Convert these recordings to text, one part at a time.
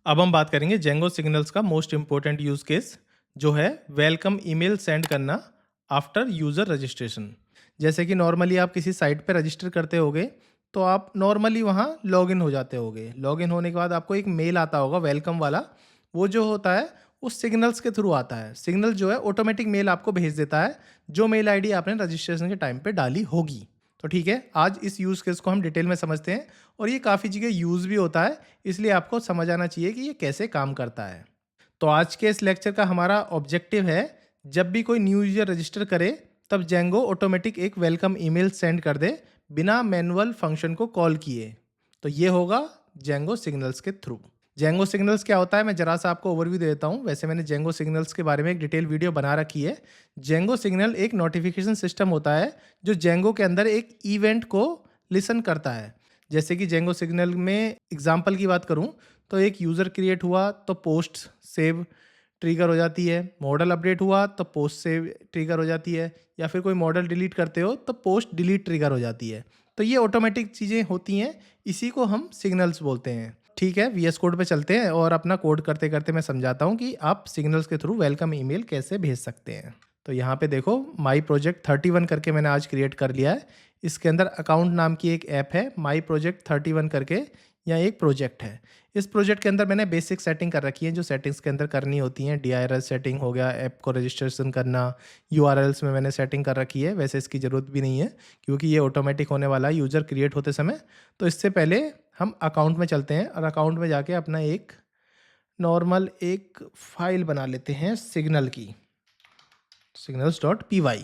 अब हम बात करेंगे जेंगो सिग्नल्स का मोस्ट इंपॉर्टेंट यूज केस जो है वेलकम ईमेल सेंड करना आफ्टर यूज़र रजिस्ट्रेशन। जैसे कि नॉर्मली आप किसी साइट पे रजिस्टर करते होगे तो आप नॉर्मली वहाँ लॉगिन हो जाते होगे। लॉगिन होने के बाद आपको एक मेल आता होगा वेलकम वाला। वो जो होता है उस सिग्नल्स के थ्रू आता है। सिग्नल जो है ऑटोमेटिक मेल आपको भेज देता है जो मेल आईडी आपने रजिस्ट्रेशन के टाइम पे डाली होगी। तो ठीक है, आज इस यूज़ केस को हम डिटेल में समझते हैं और ये काफ़ी जगह यूज़ भी होता है, इसलिए आपको समझ आना चाहिए कि ये कैसे काम करता है। तो आज के इस लेक्चर का हमारा ऑब्जेक्टिव है, जब भी कोई न्यू यूजर रजिस्टर करे तब जेंगो ऑटोमेटिक एक वेलकम ईमेल सेंड कर दे बिना मैनुअल फंक्शन को कॉल किए। तो ये होगा जेंगो सिग्नल्स के थ्रू। जेंगो सिग्नल्स क्या होता है, मैं जरा सा आपको ओवरव्यू दे देता हूँ। वैसे मैंने जेंगो सिग्नल्स के बारे में एक डिटेल वीडियो बना रखी है। जेंगो सिग्नल एक नोटिफिकेशन सिस्टम होता है जो जेंगो के अंदर एक इवेंट को लिसन करता है। जैसे कि जेंगो सिग्नल में एग्जांपल की बात करूं तो एक यूज़र क्रिएट हुआ तो पोस्ट सेव ट्रिगर हो जाती है, मॉडल अपडेट हुआ तो पोस्ट सेव ट्रिगर हो जाती है, या फिर कोई मॉडल डिलीट करते हो तो पोस्ट डिलीट ट्रिगर हो जाती है। तो ये ऑटोमेटिक चीज़ें होती हैं, इसी को हम सिग्नल्स बोलते हैं। ठीक है, वीएस कोड पे चलते हैं और अपना कोड करते करते मैं समझाता हूँ कि आप सिग्नल्स के थ्रू वेलकम ईमेल कैसे भेज सकते हैं। तो यहाँ पे देखो माई प्रोजेक्ट 31 करके मैंने आज क्रिएट कर लिया है। इसके अंदर अकाउंट नाम की एक ऐप है माई प्रोजेक्ट 31 करके, या एक प्रोजेक्ट है। इस प्रोजेक्ट के अंदर मैंने बेसिक सेटिंग कर रखी है जो सेटिंग्स के अंदर करनी होती हैं। DIRS सेटिंग हो गया, ऐप को रजिस्ट्रेशन करना, URLs में मैंने सेटिंग कर रखी है। वैसे इसकी ज़रूरत भी नहीं है क्योंकि ये ऑटोमेटिक होने वाला है यूज़र क्रिएट होते समय। तो इससे पहले हम अकाउंट में चलते हैं और अकाउंट में जाके अपना एक नॉर्मल एक फ़ाइल बना लेते हैं सिग्नल की, signals.py।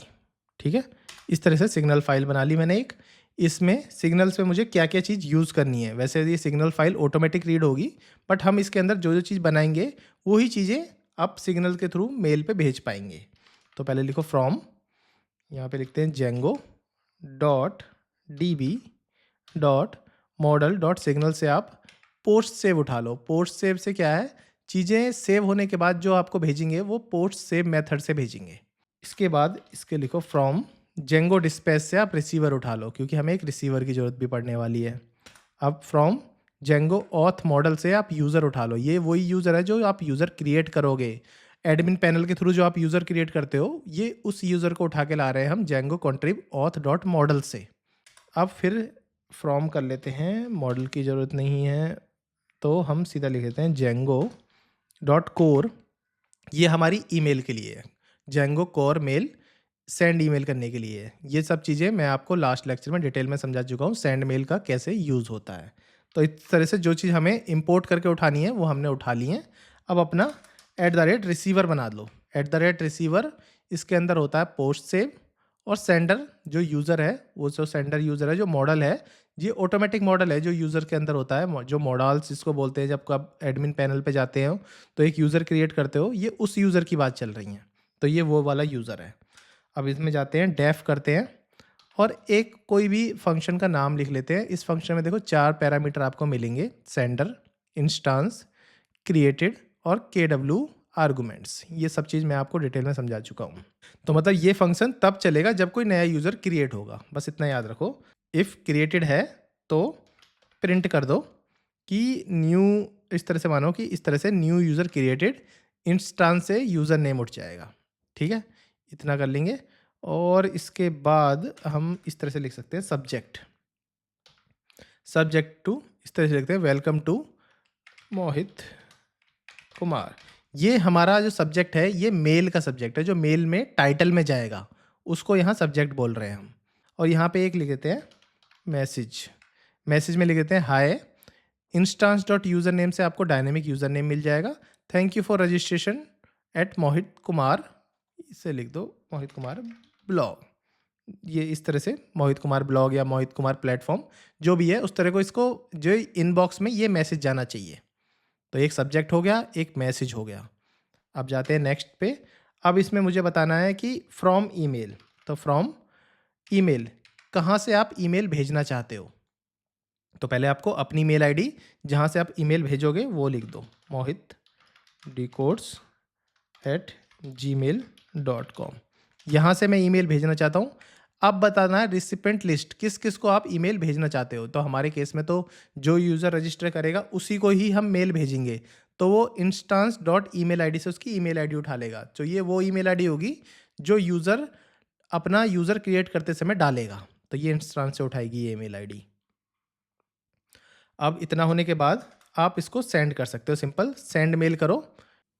ठीक है, इस तरह से सिग्नल फाइल बना ली मैंने एक। इसमें सिग्नल्स पे मुझे क्या क्या चीज़ यूज़ करनी है। वैसे ये सिग्नल फाइल ऑटोमेटिक रीड होगी, बट हम इसके अंदर जो जो चीज़ बनाएंगे वही चीज़ें आप सिग्नल के थ्रू मेल पे भेज पाएंगे। तो पहले लिखो फ्रॉम, यहाँ पे लिखते हैं Django dot D dot model dot signal से आप पोस्ट सेव उठा लो। पोस्ट सेव से क्या है, चीज़ें सेव होने के बाद जो आपको भेजेंगे वो पोस्ट सेव मेथड से भेजेंगे। इसके बाद इसके लिखो फ्रॉम जेंगो डिस्पैच से आप रिसीवर उठा लो क्योंकि हमें एक रिसीवर की ज़रूरत भी पड़ने वाली है। अब फ्रॉम जेंगो ऑथ मॉडल से आप यूज़र उठा लो। ये वही यूज़र है जो आप यूज़र क्रिएट करोगे। एडमिन पैनल के थ्रू जो आप यूज़र क्रिएट करते हो, ये उस यूज़र को उठा के ला रहे हैं हम जेंगो कॉन्ट्रिब ऑथ डॉट मॉडल से। अब फिर फ्रॉम कर लेते हैं, मॉडल की ज़रूरत नहीं है तो हम सीधा लिख देते हैं जेंगो डॉट कोर। ये हमारी ईमेल के लिए है, Django core mail send email करने के लिए है। ये सब चीज़ें मैं आपको लास्ट लेक्चर में डिटेल में समझा चुका हूँ सेंड मेल का कैसे यूज़ होता है। तो इस तरह से जो चीज़ हमें इंपोर्ट करके उठानी है वो हमने उठा ली है। अब अपना @रिसीवर बना लो। @रिसीवर इसके अंदर होता है पोस्ट सेव, और सेंडर जो यूज़र है, वो जो सेंडर यूज़र है, जो मॉडल है, ये ऑटोमेटिक मॉडल है जो यूज़र के अंदर होता है। जो मॉडल्स इसको बोलते हैं, जब आप एडमिन पैनल पे जाते हो तो एक यूज़र क्रिएट करते हो, ये उस यूज़र की बात चल रही है। तो ये वो वाला यूज़र है। अब इसमें जाते हैं, डेफ करते हैं और एक कोई भी फंक्शन का नाम लिख लेते हैं। इस फंक्शन में देखो 4 पैरामीटर आपको मिलेंगे, सेंडर, इंस्टांस, क्रिएटेड और KW आर्गुमेंट्स। ये सब चीज़ मैं आपको डिटेल में समझा चुका हूँ। तो मतलब ये फंक्शन तब चलेगा जब कोई नया यूज़र क्रिएट होगा, बस इतना याद रखो। इफ़ क्रिएटेड है तो प्रिंट कर दो कि न्यू, इस तरह से मानो कि इस तरह से न्यू यूज़र क्रिएटेड, इंस्टांस से यूज़र नेम उठ जाएगा। ठीक है, इतना कर लेंगे। और इसके बाद हम इस तरह से लिख सकते हैं सब्जेक्ट, सब्जेक्ट टू, इस तरह से लिखते हैं वेलकम टू मोहित कुमार। ये हमारा जो सब्जेक्ट है ये मेल का सब्जेक्ट है, जो मेल में टाइटल में जाएगा उसको यहाँ सब्जेक्ट बोल रहे हैं हम। और यहाँ पे एक लिख देते हैं मैसेज, मैसेज में लिख देते हैं hi. Instance dot user name से आपको डायनेमिक यूज़र नेम मिल जाएगा। Thank you for registration at Mohit Kumar, इसे लिख दो मोहित कुमार ब्लॉग। ये इस तरह से मोहित कुमार ब्लॉग या मोहित कुमार प्लेटफॉर्म जो भी है उस तरह को इसको जो इनबॉक्स में ये मैसेज जाना चाहिए। तो एक सब्जेक्ट हो गया, एक मैसेज हो गया। अब जाते हैं नेक्स्ट पे। अब इसमें मुझे बताना है कि फ्रॉम ईमेल, तो फ्रॉम ईमेल कहाँ से आप ईमेल भेजना चाहते हो। तो पहले आपको अपनी मेल आईडी जहाँ से आप ईमेल भेजोगे वो लिख दो, mohit@gmail.com। यहाँ से मैं ईमेल भेजना चाहता हूँ। अब बताना है रिसिपेंट लिस्ट, किस किस को आप ईमेल भेजना चाहते हो। तो हमारे केस में तो जो यूज़र रजिस्टर करेगा उसी को ही हम मेल भेजेंगे। तो वो इंस्टांस डॉट ईमेल आईडी से उसकी ईमेल आईडी उठा लेगा। तो ये वो ईमेल आईडी होगी जो यूज़र अपना यूज़र क्रिएट करते समय डालेगा। तो ये इंस्टांस से उठाएगी ये ईमेल आईडी। अब इतना होने के बाद आप इसको सेंड कर सकते हो। सिंपल सेंड मेल करो,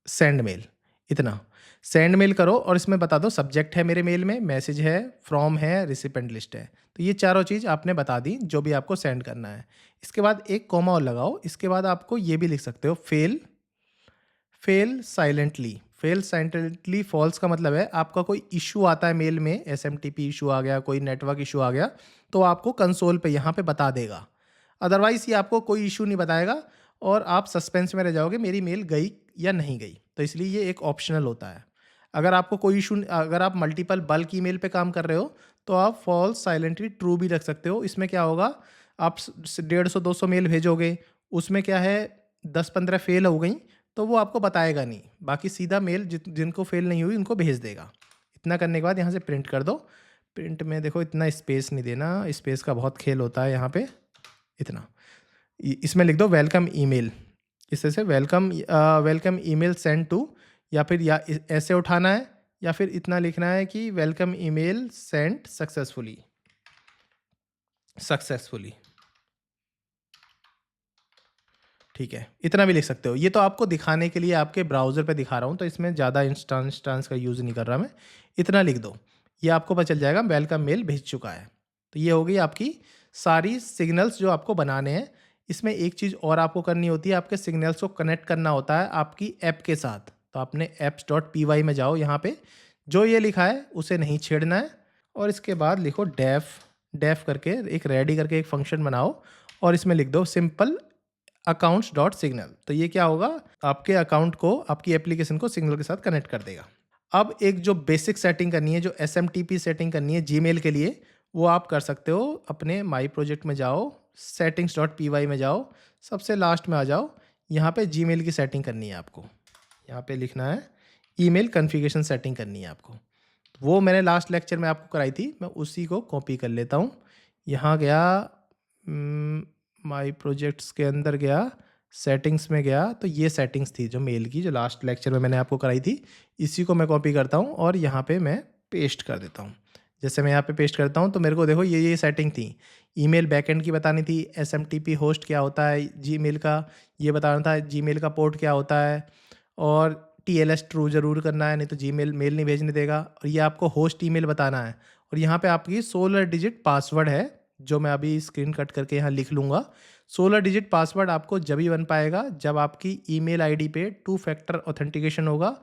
सेंड मेल, इतना सेंड मेल करो और इसमें बता दो सब्जेक्ट है मेरे मेल में, मैसेज है, फ्रॉम है, रिसिपेंट लिस्ट है। तो ये चारों चीज़ आपने बता दी जो भी आपको सेंड करना है। इसके बाद एक कॉमा और लगाओ। इसके बाद आपको ये भी लिख सकते हो fail, fail silently. Fail silently false का मतलब है आपका कोई इशू आता है मेल में, एसएमटीपी इशू आ गया, कोई नेटवर्क इशू आ गया, तो आपको कंसोल पे यहाँ पे बता देगा। अदरवाइज़ ये आपको कोई इशू नहीं बताएगा और आप सस्पेंस में रह जाओगे मेरी मेल गई या नहीं गई। तो इसलिए ये एक ऑप्शनल होता है। अगर आपको कोई इशू, अगर आप मल्टीपल बल्क ईमेल पे काम कर रहे हो तो आप फॉल्स साइलेंटली ट्रू भी रख सकते हो। इसमें क्या होगा, आप 150-200 मेल भेजोगे, उसमें क्या है 10-15 फेल हो गई तो वो आपको बताएगा नहीं, बाकी सीधा मेल जिनको फेल नहीं हुई उनको भेज देगा। इतना करने के बाद यहाँ से प्रिंट कर दो। प्रिंट में देखो इतना स्पेस नहीं देना, स्पेस का बहुत खेल होता है यहाँ पे। इतना इसमें लिख दो वेलकम ईमेल, इस तरह से welcome, welcome email send to, या फिर या ऐसे उठाना है या फिर इतना लिखना है कि welcome email send successfully, successfully. ठीक है, इतना भी लिख सकते हो। ये तो आपको दिखाने के लिए आपके ब्राउज़र पे दिखा रहा हूँ, तो इसमें ज़्यादा इंस्टांस का यूज़ नहीं कर रहा मैं। इतना लिख दो, ये आपको पता चल जाएगा वेलकम मेल भेज चुका है। तो ये हो गई आपकी सारी सिग्नल्स जो आपको बनाने हैं। इसमें एक चीज़ और आपको करनी होती है, आपके सिग्नल्स को कनेक्ट करना होता है आपकी ऐप के साथ। तो आपने apps.py में जाओ, यहाँ पे जो ये लिखा है उसे नहीं छेड़ना है और इसके बाद लिखो डेफ, डेफ करके एक रेडी करके एक फंक्शन बनाओ और इसमें लिख दो सिंपल अकाउंट्स डॉट सिग्नल। तो ये क्या होगा, आपके अकाउंट को, आपकी एप्लीकेशन को सिग्नल के साथ कनेक्ट कर देगा। अब एक जो बेसिक सेटिंग करनी है, जो एसएमटीपी सेटिंग करनी है जीमेल के लिए, वो आप कर सकते हो। अपने माई प्रोजेक्ट में जाओ, सेटिंग्स डॉट पी में जाओ, सबसे लास्ट में आ जाओ। यहाँ पे जीमेल की सेटिंग करनी है आपको। यहाँ पे लिखना है ईमेल कॉन्फ़िगरेशन सेटिंग करनी है आपको। वो मैंने लास्ट लेक्चर में आपको कराई थी, मैं उसी को कॉपी कर लेता हूँ। यहाँ गया, माई प्रोजेक्ट्स के अंदर गया, सेटिंग्स में गया, तो ये सेटिंग्स थी जो मेल की, जो लास्ट लेक्चर में मैंने आपको कराई थी। इसी को मैं कॉपी करता हूँ और यहाँ पे मैं पेस्ट कर देता हूँ। जैसे मैं यहाँ पे पेस्ट करता हूँ तो मेरे को देखो ये सेटिंग थी। ईमेल बैकएंड की बतानी थी, एसएमटीपी होस्ट क्या होता है जीमेल का, ये बताना था, जीमेल का पोर्ट क्या होता है, और टीएलएस ट्रू ज़रूर करना है, नहीं तो जीमेल मेल नहीं भेजने देगा। और ये आपको होस्ट ईमेल बताना है। और यहाँ पे आपकी 16 डिजिट पासवर्ड है, जो मैं अभी स्क्रीन कट करके यहाँ लिख लूँगा। 16 डिजिट पासवर्ड आपको जब ही बन पाएगा जब आपकी ईमेल आईडी पे 2 फैक्टर ऑथेंटिकेशन होगा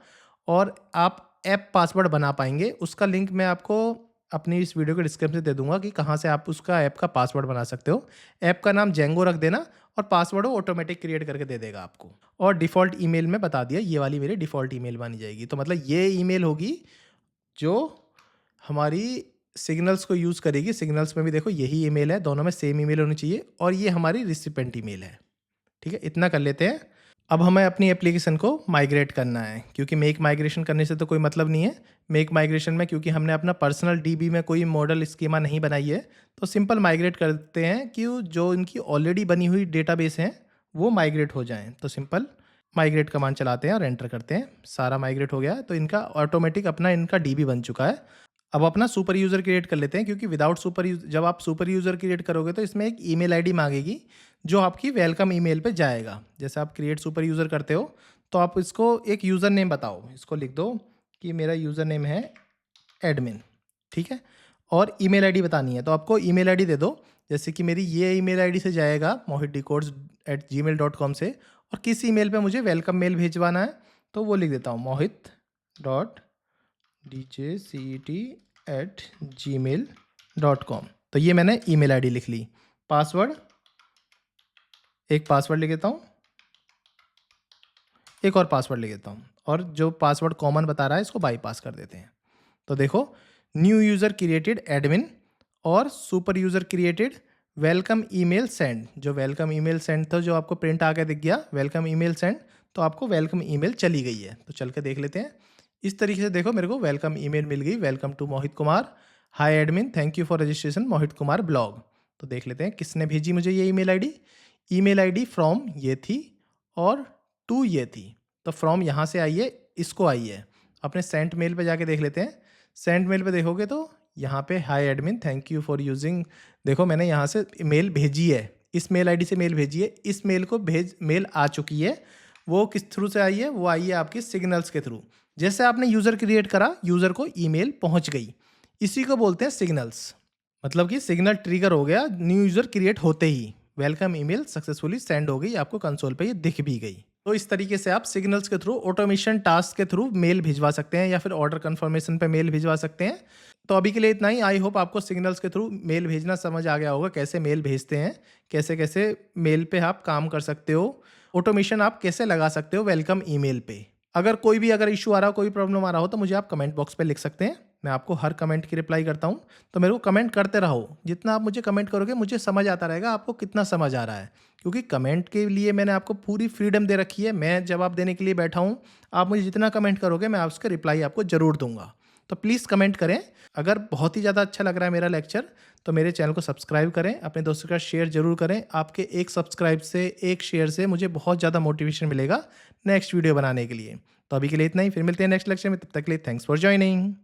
और आप ऐप पासवर्ड बना पाएंगे। उसका लिंक मैं आपको अपनी इस वीडियो के डिस्क्रिप्शन में दे दूंगा कि कहाँ से आप उसका ऐप का पासवर्ड बना सकते हो। ऐप का नाम जेंगो रख देना और पासवर्ड वो ऑटोमेटिक क्रिएट करके दे देगा आपको। और डिफ़ॉल्ट ईमेल में बता दिया, ये वाली मेरी डिफ़ॉल्ट ईमेल बनी जाएगी। तो मतलब ये ईमेल होगी जो हमारी सिग्नल्स को यूज़ करेगी। सिग्नल्स में भी देखो यही ईमेल है, दोनों में सेम ईमेल होनी चाहिए, और ये हमारी रिसिपेंट ईमेल है। ठीक है, इतना कर लेते हैं। अब हमें अपनी एप्लीकेशन को माइग्रेट करना है, क्योंकि मेक माइग्रेशन करने से तो कोई मतलब नहीं है। मेक माइग्रेशन में क्योंकि हमने अपना पर्सनल डीबी में कोई मॉडल स्कीमा नहीं बनाई है, तो सिंपल माइग्रेट करते हैं कि जो इनकी ऑलरेडी बनी हुई डेटाबेस हैं वो माइग्रेट हो जाएं। तो सिंपल माइग्रेट कमांड चलाते हैं और एंटर करते हैं। सारा माइग्रेट हो गया, तो इनका ऑटोमेटिक अपना इनका डीबी बन चुका है। अब अपना सुपर यूज़र क्रिएट कर लेते हैं, क्योंकि विदाउट सुपर जब आप सुपर यूज़र क्रिएट करोगे तो इसमें एक ईमेल आईडी मांगेगी जो आपकी वेलकम ईमेल पे जाएगा। जैसे आप क्रिएट सुपर यूज़र करते हो तो आप इसको एक यूज़र नेम बताओ। इसको लिख दो कि मेरा यूज़र नेम है एडमिन, ठीक है। और ईमेल आईडी बतानी है, तो आपको ईमेल आईडी दे दो। जैसे कि मेरी ये ईमेल आईडी से जाएगा mohitdecodes@gmail.com से, और किस ईमेल पे मुझे वेलकम मेल भेजवाना है तो वो लिख देता हूँ mohit.djcet@gmail.com। तो ये मैंने ईमेल आईडी लिख ली। पासवर्ड, एक पासवर्ड लिख देता हूँ, एक और पासवर्ड लिख देता हूँ, और जो पासवर्ड कॉमन बता रहा है इसको बाईपास कर देते हैं। तो देखो न्यू यूज़र क्रिएटेड एडमिन और super user created welcome email send. जो वेलकम ईमेल सेंड था जो आपको प्रिंट आके दिख गया वेलकम ईमेल सेंड, तो आपको वेलकम ईमेल चली गई है। तो चल के देख लेते हैं। इस तरीके से देखो मेरे को वेलकम ईमेल मिल गई, welcome to Mohit Kumar, hi admin, thank you for registration Mohit Kumar blog. तो देख लेते हैं किसने भेजी मुझे ये email ID. Email ID from ये थी, और टू ये थी, तो फ्रॉम यहाँ से आई है, इसको आई है। अपने सेंट मेल पे जाके देख लेते हैं। सेंट मेल पे देखोगे तो यहाँ पे hi admin thank you for using, देखो मैंने यहाँ से मेल भेजी है, इस मेल आईडी से मेल भेजी है, इस मेल को मेल आ चुकी है। वो किस थ्रू से आई है? वो आई है आपकी सिग्नल्स के थ्रू। जैसे आपने यूज़र क्रिएट करा, यूज़र को ईमेल पहुँच गई, इसी को बोलते हैं सिग्नल्स। मतलब कि सिग्नल ट्रिगर हो गया न्यू यूज़र क्रिएट होते ही, वेलकम ईमेल सक्सेसफुली सेंड हो गई, आपको कंसोल पे ये दिख भी गई। तो इस तरीके से आप सिग्नल्स के थ्रू ऑटोमेशन टास्क के थ्रू मेल भिजवा सकते हैं या फिर ऑर्डर कंफर्मेशन पे मेल भिजवा सकते हैं। तो अभी के लिए इतना ही। आई होप आपको सिग्नल्स के थ्रू मेल भेजना समझ आ गया होगा, कैसे मेल भेजते हैं, कैसे कैसे मेल पे आप काम कर सकते हो, ऑटोमेशन आप कैसे लगा सकते हो वेलकम ईमेल पे। अगर इशू आ रहा हो, कोई प्रॉब्लम आ रहा हो, तो मुझे आप कमेंट बॉक्स पे लिख सकते हैं। मैं आपको हर कमेंट की रिप्लाई करता हूँ। तो मेरे को कमेंट करते रहो, जितना आप मुझे कमेंट करोगे मुझे समझ आता रहेगा आपको कितना समझ आ रहा है, क्योंकि कमेंट के लिए मैंने आपको पूरी फ्रीडम दे रखी है। मैं जवाब देने के लिए बैठा हूँ, आप मुझे जितना कमेंट करोगे मैं उसका रिप्लाई आपको ज़रूर दूंगा। तो प्लीज़ कमेंट करें। अगर बहुत ही ज़्यादा अच्छा लग रहा है मेरा लेक्चर, तो मेरे चैनल को सब्सक्राइब करें, अपने दोस्तों के साथ शेयर जरूर करें। आपके एक सब्सक्राइब से, एक शेयर से मुझे बहुत ज़्यादा मोटिवेशन मिलेगा नेक्स्ट वीडियो बनाने के लिए। तो अभी के लिए इतना ही, फिर मिलते हैं नेक्स्ट लेक्चर में। तब तक के लिए थैंक्स फॉर ज्वाइनिंग।